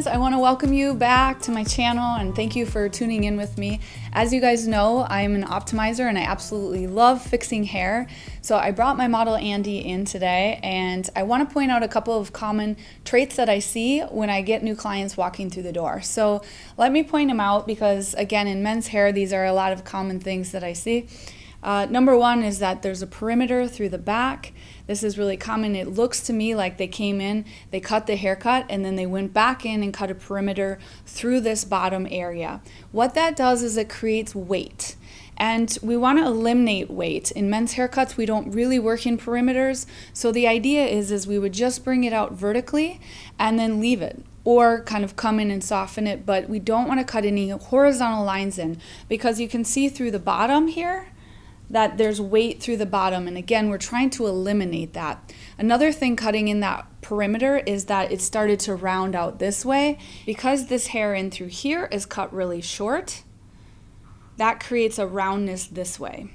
friends, I want to welcome you back to my channel and thank you for tuning in with me. As you guys know, I'm an optimizer and I absolutely love fixing hair. So I brought my model Andy in today and I want to point out a couple of common traits that I see when I get new clients walking through the door. So let me point them out because again, in men's hair, these are a lot of common things that I see. Number one is that there's a perimeter through the back. This is really common. It looks to me like they came in, they cut the haircut, and then they went back in and cut a perimeter through this bottom area. What that does is it creates weight. And we want to eliminate weight. In men's haircuts, we don't really work in perimeters. So the idea is we would just bring it out vertically and then leave it, or kind of come in and soften it. But we don't want to cut any horizontal lines in because you can see through the bottom here that there's weight through the bottom, and again, we're trying to eliminate that. Another thing cutting in that perimeter is that it started to round out this way. Because this hair in through here is cut really short, that creates a roundness this way.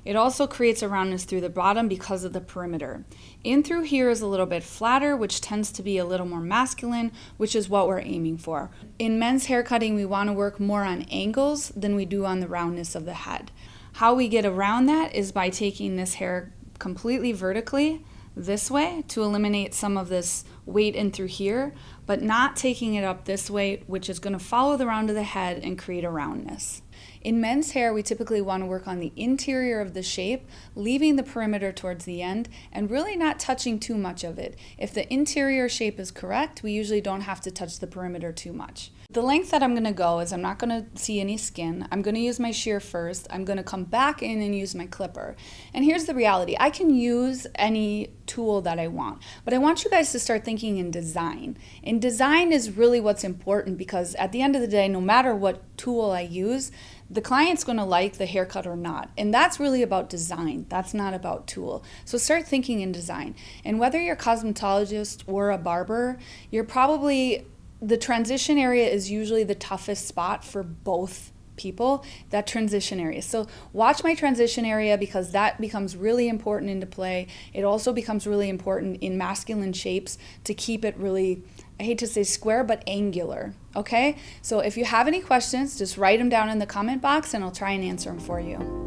It also creates a roundness through the bottom because of the perimeter. In through here is a little bit flatter, which tends to be a little more masculine, which is what we're aiming for. In men's hair cutting, we want to work more on angles than we do on the roundness of the head. How we get around that is by taking this hair completely vertically this way to eliminate some of this weight in through here, but not taking it up this way, which is going to follow the round of the head and create a roundness. In men's hair, we typically want to work on the interior of the shape, leaving the perimeter towards the end and really not touching too much of it. If the interior shape is correct, we usually don't have to touch the perimeter too much. The length that I'm going to go is I'm not going to see any skin. I'm going to use my shear first. I'm going to come back in and use my clipper. And here's the reality. I can use any tool that I want, but I want you guys to start thinking in design. And design is really what's important because at the end of the day, no matter what tool I use, the client's going to like the haircut or not. And that's really about design. That's not about tool. So start thinking in design. And whether you're a cosmetologist or a barber, you're probably, the transition area is usually the toughest spot for both people, that transition area. So watch my transition area because that becomes really important into play. It also becomes really important in masculine shapes to keep it really, I hate to say square, but angular. Okay? So if you have any questions, just write them down in the comment box and I'll try and answer them for you.